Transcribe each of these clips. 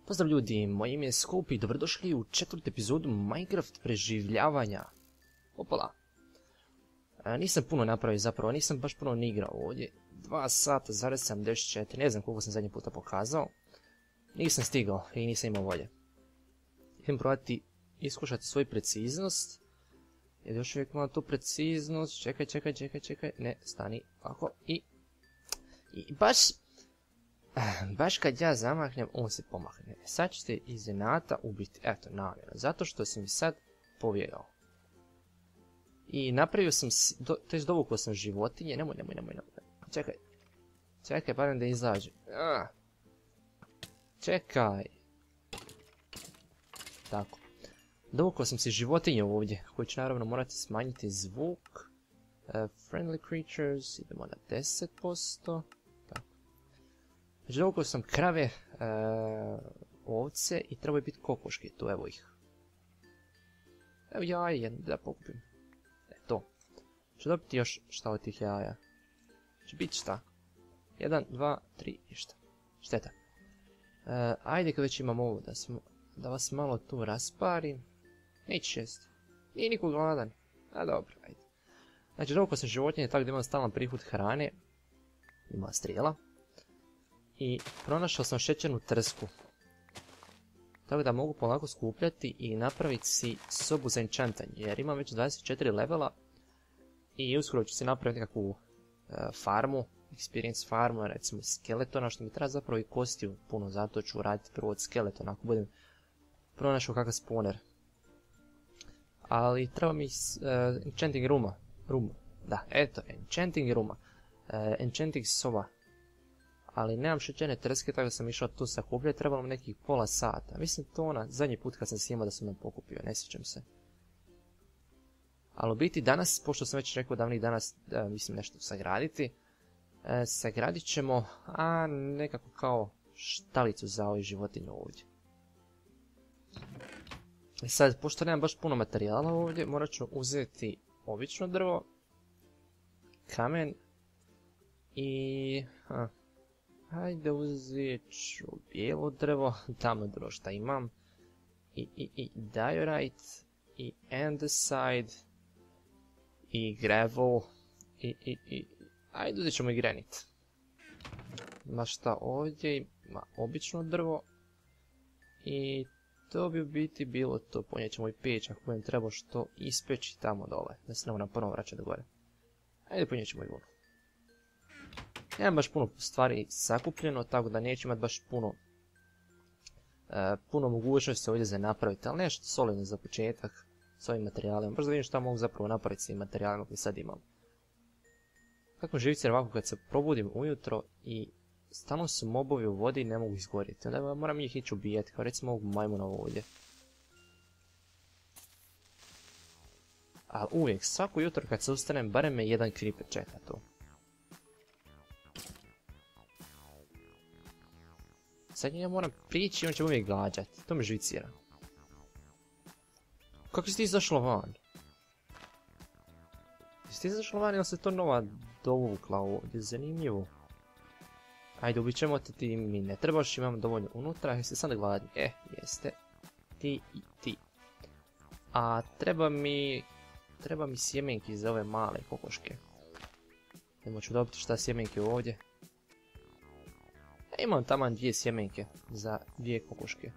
Pozdrav ljudi, moje ime je Scope i dobrodošli u 4. epizodu Minecraft preživljavanja. Opala. Nisam puno napravio zapravo, nisam baš puno ni igrao ovdje. 2 sata, 74, ne znam koliko sam zadnji puta pokazao. Nisam stigao i nisam imao volje. Idem probati iskušati svoju preciznost. Jer još uvijek imam tu preciznost, čekaj, ne, stani, ovako i baš kad ja zamahnem, on se pomahne. Sad ćete iz inata ubiti, eto, namjerno, zato što sam mi sad povjerao. I napravio sam, to jest dovukao sam životinje, nemoj, čekaj, barem da izađe. Čekaj. Tako. Dovukao sam si životinje ovdje, koji će naravno morati smanjiti zvuk. Friendly creatures, idemo na 10%. Znači dovukao sam krave, ovce i trebaju biti kokoške, tu evo ih. Evo jaje jedno da pokupim. To. Ću dobiti još šta od tih jaja. Će biti šta? 1, 2, 3 i šta? Šteta. Ajde kad već imam ovo da vas malo tu rasparim. Neće jest. Nije niko gladan. A dobro, ajde. Znači dovukao sam životinje tako da imam stalan prihod hrane. Ima strijela. I pronašao sam šećernu trsku. Tako da mogu polako skupljati i napraviti si sobu za enchantanje. Jer imam već 24 levela. I uskoro ću si napraviti nekakvu farmu. Experience farmu, recimo skeletona. Što mi treba zapravo i kostiju puno. Zato ću raditi prvo od skeletona. Ako budem pronašao kakav spawner. Ali treba mi enchanting rooma. Da, eto, enchanting rooma. Enchanting soba. Ali nemam šećerne trske, tako da sam išao tu sakupljati, trebalo mi nekih pola sata. Mislim to zadnji put kad sam snimao da sam nam pokupio, ne sjećam se. Ali u biti danas, pošto sam već rekao davnih danas, mislim nešto sagraditi, sagradit ćemo, nekako kao štalicu za ove životinje ovdje. Sad, pošto nemam baš puno materijala ovdje, morat ću uzeti obično drvo, kamen i... Hajde uzet ću bijelo drvo, tamno drvo šta imam, i diorite, i andesite, i gravel, ajde uzet ćemo i granite. Ima šta ovdje, ima obično drvo, i to bi u biti bilo to, ponijet ćemo i peć ako budem trebao što ispeći tamo dole, da se ne moram prvo vraćati gore. Ajde ponijet ćemo i vodu. Nemam baš puno stvari sakupljeno, tako da neću imati baš puno mogućnosti ovdje za napraviti, ali nešto solidno za početak s ovim materijalima. Baš da vidim šta mogu zapravo napraviti s ovim materijalima koji sad imam. Kako živci ovako kad se probudim ujutro i stalno su mobovi u vodi i ne mogu izgorjeti, onda moram ih ići ubijati, kao recimo ovog majmuna ovdje. Ali uvijek, svako jutro kad se ustanem, barem me jedan creeper čeka tu. Sad ja moram prići i on će uvijek gađati. To me živicira. Kako si ti izašla van? Jesi ti izašla van ili se to nova dovukla ovdje? Zanimljivo. Ajde, ubit ćemo te, ti mi ne trebaš, imam dovoljno unutra. Jeste sad gladni? Jeste. Ti i ti. A treba mi sjemenki za ove male kokoške. Idemo ću dobiti šta sjemenke ovdje. Imam taman 2 sjemenke za 2 kokoške.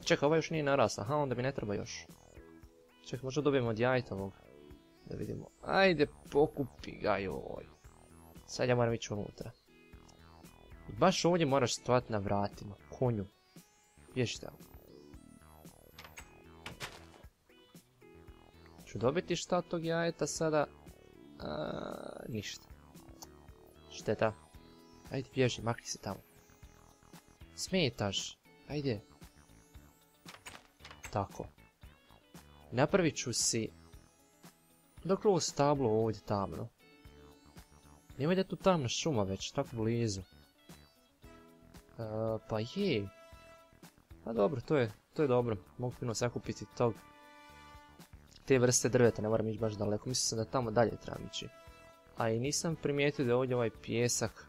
Čekaj, ova još nije narasla, onda mi ne treba još. Čekaj, možda dobijemo od jajta ovog. Da vidimo. Ajde, pokupi ga joj. Sad ja moram ići unutra. I baš ovdje moraš stojati na vratima, konju. Vješ šta? Ću dobiti šta od tog jajeta sada? Ništa. Šteta. Ajde, bježi, makni se tamo. Smetaš. Ajde. Tako. Napravit ću si... Dok ovo stablo ovdje tamno. Nemoj da je tu tamna šuma već, tako blizu. Pa je. Pa dobro, to je dobro. Mogu puno sakupiti tog. Te vrste drveta, ne moram ići baš daleko. Mislim sam da tamo dalje trebam ići. A i nisam primijetio da je ovdje ovaj pijesak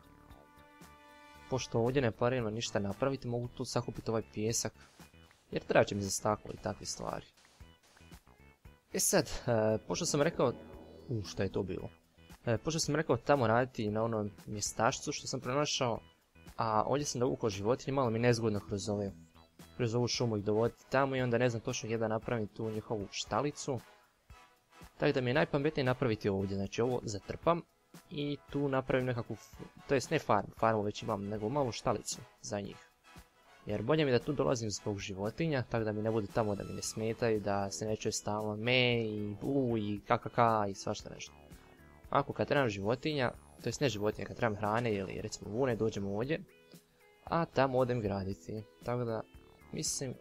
pošto ovdje ne planiramo ništa napraviti, mogu tu sakupiti ovaj pijesak. Jer treba će mi za staklo i takve stvari. E sad, pošto sam rekao... šta je to bilo? Pošto sam rekao tamo raditi na onom mjestašcu što sam pronašao, a ovdje sam dovukao životinje, malo mi nezgodno kroz ovu šumu ih dovoditi tamo i onda ne znam točno gdje da napravim tu njihovu štalicu. Tako da mi je najpametnije napraviti ovdje, znači ovo zatrpam i tu napravim nekakvu, to jest ne farmu već imam, nego malu štalicu za njih. Jer bolje mi da tu dolazim zbog životinja, tako da mi ne bude tamo da mi ne smetaju, da se ne čuje stalno me i bu i kakaka i svašta nešto. Ako kad trebam životinja, to jest ne životinja, kad trebam hrane ili recimo vune, dođemo ovdje, a tamo odem graditi. Tako da mislim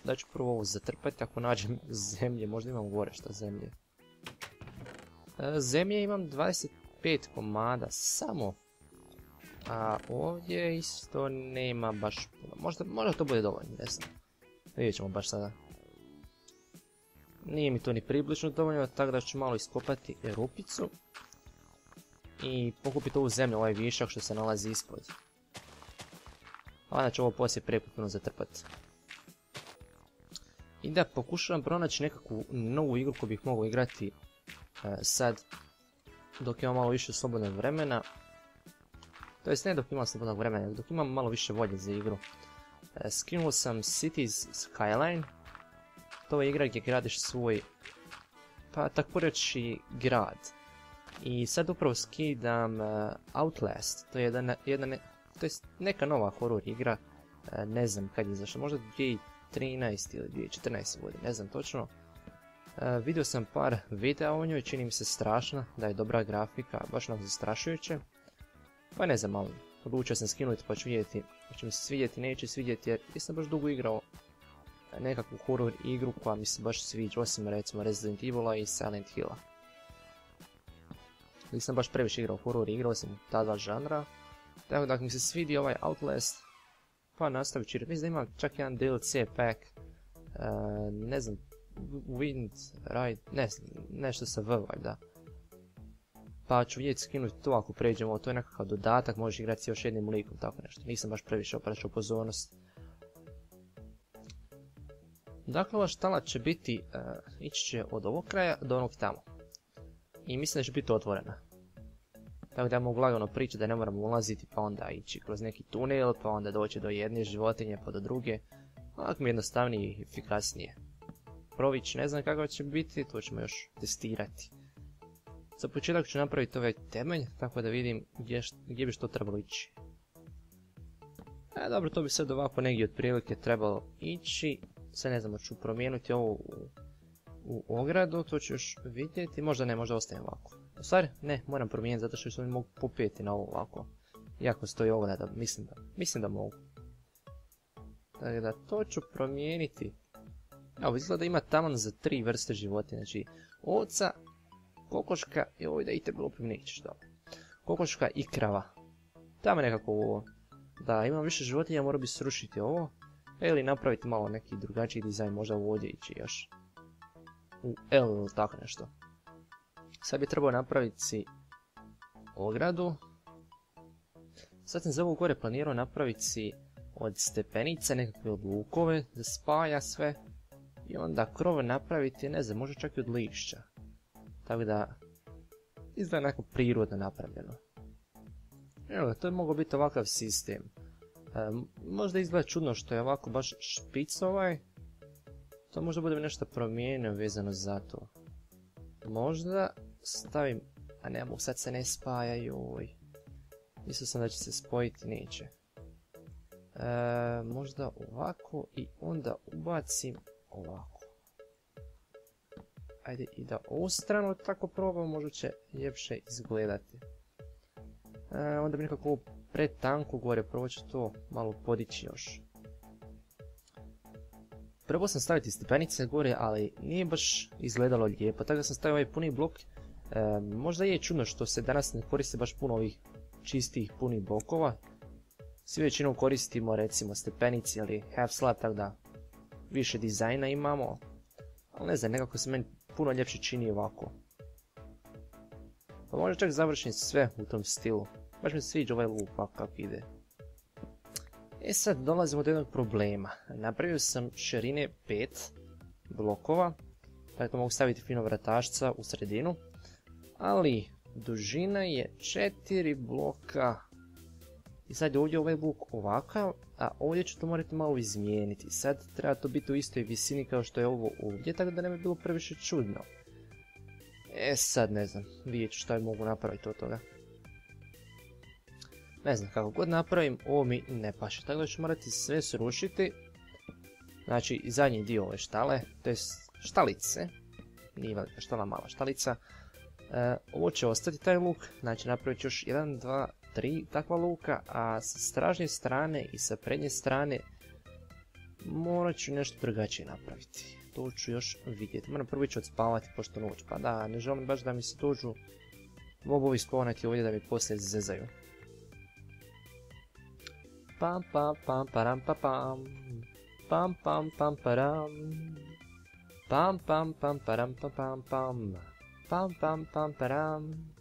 da ću prvo ovo zatrpati ako nađem zemlje, možda imam gore šta zemlje. Zemlje imam 25 komada samo. A ovdje isto nema baš puno. Možda to bude dovoljno, ne znam. Vidjet ćemo baš sada. Nije mi to ni približno dovoljno, tako da ću malo iskopati rupicu. I pokupiti ovu zemlju, ovaj višak što se nalazi ispod. A onda ću ovo poslije prepotpuno zatrpati. I da pokušavam pronaći nekakvu novu igru koju bih mogao igrati sad. Dok imam malo više slobodnog vremena. To jest ne dok imam slobodnog vremena, dok imam malo više volje za igru. Skinuo sam Cities Skyline. To je igra gdje gradiš svoj, pa tako reći, grad. I sad upravo skidam Outlast. To je to jest neka nova horror igra. Ne znam kad je izašla, možda 2013 ili 2014 godine, ne znam točno. Vidio sam par videa o njoj, čini mi se strašna, da je dobra grafika, baš nam zastrašujuće. Pa ne znam, malo odlučio sam skinuti pa ću vidjeti, hoće mi se svidjeti, neće svidjeti jer nisam baš dugo igrao nekakvu horror igru koja mi se baš sviđa, osim recimo Resident Evila i Silent Hilla. Nisam baš previše igrao horror igre, osim ta dva žanra. Tako da ako mi se svidi ovaj Outlast, pa nastavit ću, mislim da ima čak jedan DLC pack, ne znam, Wind Ride, ne znam, nešto sa V valjda. Pa ću vidjeti skinuti to ako pređemo, to je nekakav dodatak, možeš igrati s još jednim likom, tako nešto. Nisam baš previše opraćao pozornost. Dakle, ova štala će biti, ići će od ovog kraja do onog tamo. I mislim da će biti otvorena. Tako da mogu lagano pričati da ne moram ulaziti pa onda ići kroz neki tunel, pa onda doći do jedne životinje pa do druge. Ovako mi je jednostavnije i efikasnije. Prović ne znam kako će biti, to ćemo još testirati. Za početak ću napraviti ovaj temelj, tako da vidim gdje bi što trebalo ići. Dobro, to bi sad ovako negdje otprilike trebalo ići. Sad ne znam, ću promijeniti ovo u ogradu, to ću još vidjeti. Možda ne, možda ostaje ovako. U stvari, ne, moram promijeniti zato što mi mogu popijeti na ovo ovako. Iako stoji ograda, mislim da mogu. Tako da to ću promijeniti. Evo, izgleda da ima taman za 3 vrste životinja. Znači, ovca, kokoška i ovdje idete bilo nećeš dobro. Kokoška i krava. Tamo nekako ovo. Da, imam više životinja, mora bi srušiti ovo. Ili napraviti malo neki drugačiji dizajn, možda ovdje ići još. U L ili tako nešto. Sad bi trebao napraviti si ogradu. Sad sam za ovo gore planirao napraviti si od stepenice nekakve lukove da spaja sve. I onda krov napraviti, ne znam, možda čak i od lišća. Tako da izgleda nekako prirodno napravljeno. Evo, to je mogao biti ovakav sistem. Možda izgleda čudno što je ovako baš špic ovaj. To možda bude nešto promijenio vezano za to. Možda stavim, a ne mogu, sad se ne spajaju. Mislio sam da će se spojiti, neće. Možda ovako i onda ubacim ovako. Ajde i da ovu stranu tako probam, možda će ljepše izgledati. Onda bi nekako ovo pretanko gore, prvo ću to malo podići još. Probao sam staviti stepenice gore, ali nije baš izgledalo lijepo, tako da sam stavio ovaj puni blok. Možda je čudno što se danas ne koriste baš puno ovih čistih punih blokova. Svi većinom koristimo recimo stepenici ili half slab, tako da više dizajna imamo. Ali ne znam, nekako se meni puno ljepše čini ovako. Pa možda čak završim sve u tom stilu. Baš mi se sviđa ovaj look ovako kako ide. E sad dolazimo do jednog problema. Napravio sam širine 5 blokova, dakle mogu staviti fino vratašca u sredinu, ali dužina je 4 bloka. I sad je ovdje ovaj luk ovakav, a ovdje ću to morati malo izmijeniti. Sad treba to biti u istoj visini kao što je ovo ovdje, tako da ne bi bilo previše čudno. E sad ne znam, vidjet ću šta mogu napraviti od toga. Ne znam, kako god napravim, ovo mi ne paše, tako da ću morati sve srušiti. Znači, i zadnji dio ove štale, to je štalice, nije velika štala, mala štalica. Ovo će ostati taj luk, znači napravit ću još 1, 2, 3 takva luka, a sa stražnje strane i sa prednje strane morat ću nešto drugačije napraviti. To ću još vidjeti, moram prvo ići odspavati pošto noć, pa da, ne želim baš da mi se dođu mobovi spawnati ovdje da mi poslije zezaju. Pam pam pam param pa pam. Pam pam pam param. Pam pam pam param pa pam pam. Pam pam pam param.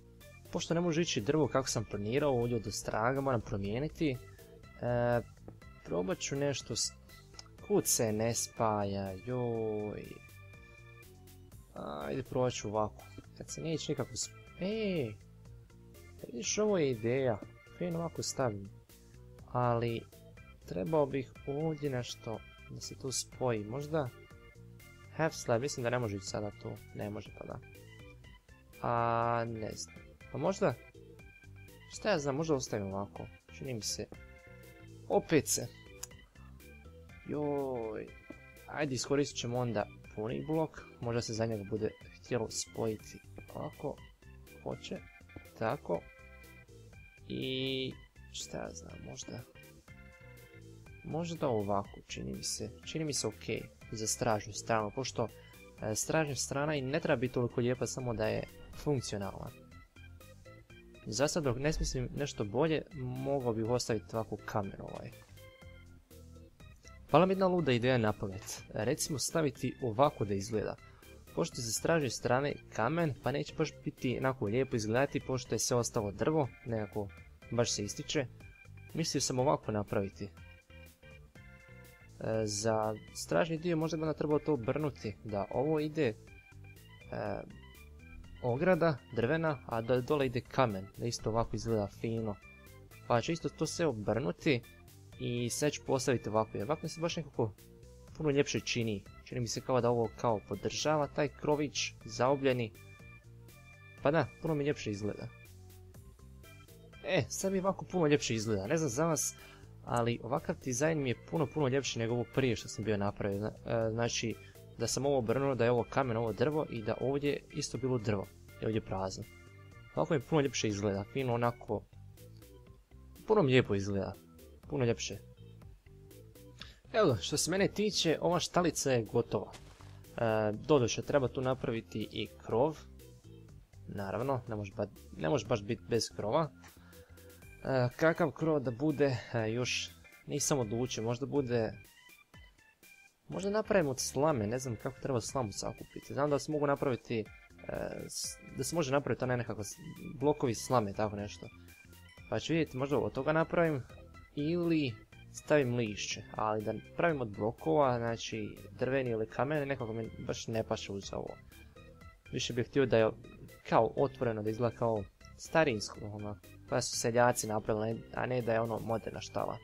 Pošto ne može ići drvo kako sam planirao ovdje od ostraga, moram promijeniti. Probat ću nešto. Kud se ne spaja, joj. Ajde probat ću ovako. Kad se neće nikako vidiš, ovo je ideja. Fino ovako stavim. Ali trebao bih ovdje nešto da se to spoji. Možda half slab, mislim da ne može ići sada to. Ne može, pa da. Ne znam. Pa možda, šta ja znam, možda ostavim ovako. Čini mi se. Opet se. Joj. Ajde, iskoristit ćemo onda puni blok. Možda se za njega bude htjelo spojiti ovako. Hoće. Tako. I šta ja znam, možda ovako, čini mi se ok za stražnju stranu, pošto stražnja strana i ne treba biti toliko lijepa, samo da je funkcionalna. Za sad dok ne smislim nešto bolje, mogao bih ostaviti ovako kamen ovaj. Pala mi jedna luda ideja na pamet, recimo staviti ovako da izgleda. Pošto je sa stražnje strane kamen, pa neće baš biti onako lijepo izgledati, pošto je sve ostalo drvo, nekako baš se ističe. Mislio sam ovako napraviti. Za stražni dio možda bi onda trebalo to obrnuti, da ovo ide ograda drvena, a da dole ide kamen, da isto ovako izgleda fino. Pa ću isto to sve obrnuti i sad ću postaviti ovako, jer ovako mi se baš nekako puno ljepše čini. Čini mi se kao da ovo kao podržava taj krović zaobljeni. Pa da, puno mi ljepše izgleda. Sad mi ovako puno ljepše izgleda, ne znam za vas, ali ovakav dizajn mi je puno ljepši nego ovo prije što sam bio napravio. Znači, da sam ovo obrnuo, da je ovo kamen, ovo drvo i da ovdje isto bilo drvo i ovdje prazno. Ovako mi puno ljepše izgleda, fino onako, puno mi lijepo izgleda, puno ljepše. Evo, što se mene tiče, ova štalica je gotova. Doduše, treba tu napraviti i krov. Naravno, ne može baš biti bez krova. Kakav krov da bude, još nisam odlučio, možda napravim od slame, ne znam kako treba slamu sakupiti. Znam da se mogu napraviti, da se može napraviti onaj nekako blokovi slame, tako nešto. Pa ću vidjeti, možda od toga napravim ili stavim lišće, ali da pravim od blokova, znači drveni ili kamene, nekako mi baš ne paše uz ovo. Više bih htio da je kao otvoreno, da izgleda kao starinsko, pa su seljaci napravili, a ne da je ono moderna štala.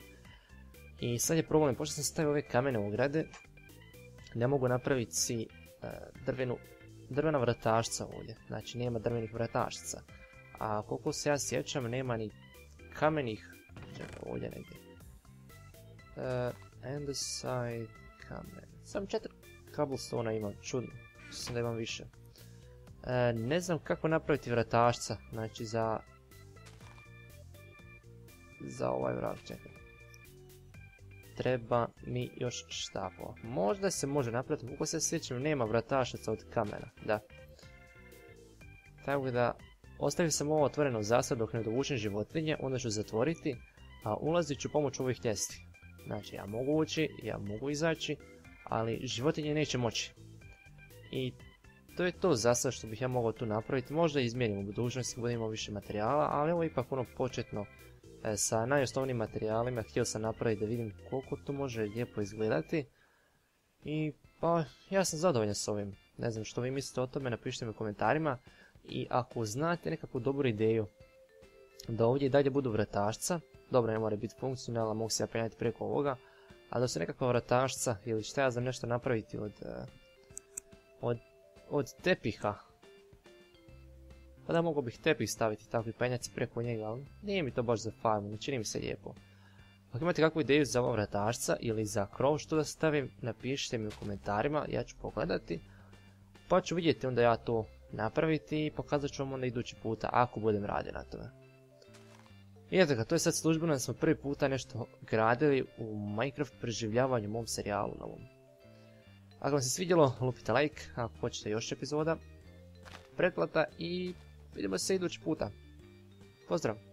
I sad je problem, pošto sam stavio ove kamene ograde, ne mogu napraviti si drvena vratašca ovdje, znači nema drvenih vratašca. A koliko se ja sjećam, nema ni kamenih, čekaj ovdje negdje. Andesite kamen, sam 4 cobblestone imam, čudno, mislim da imam više. Ne znam kako napraviti vratašca, znači za ovaj vrat, čekaj. Treba mi još štapova. Možda se može napraviti, koliko se sjećam, nema vratašaca od kamena, da. Tako da, ostavio sam ovo otvoreno za sad dok ne dovučem životinje, onda ću zatvoriti, a ulazit ću pomoću ovih ljesti. Znači, ja mogu ući, ja mogu izaći, ali životinje neće moći. I to je to za sad što bih ja mogao tu napraviti. Možda izmijenim u budućnosti, budemo više materijala, ali ovo je ipak ono sa najosnovnijim materijalima. Htio sam napraviti da vidim koliko to može lijepo izgledati. I pa ja sam zadovoljan s ovim. Ne znam što vi mislite o tome, napišite mi u komentarima. I ako znate nekakvu dobru ideju da ovdje i dalje budu vratašca, dobro, ne mora biti funkcionalna, mogu se ja penjati preko ovoga, ali da se nekakva vratašca ili šta ja znam nešto napraviti od tepiha. Pa da mogu bih tepih staviti tako i penjati preko njega, ali nije mi to baš za farmu, ne čini mi se lijepo. Ako imate kakvu ideju za ova vratašca ili za krov što da stavim, napišite mi u komentarima, ja ću pogledati. Pa ću vidjeti onda ja to napraviti i pokazat ću vam onda idući puta ako budem radio na tome. I eto ga, to je sad službeno da smo prvi puta nešto gradili u Minecraft preživljavanju u mom serijalu novom. Ako vam se svidjelo, lupite like, ako hoćete još epizoda, pretplata i vidimo se idući puta. Pozdrav!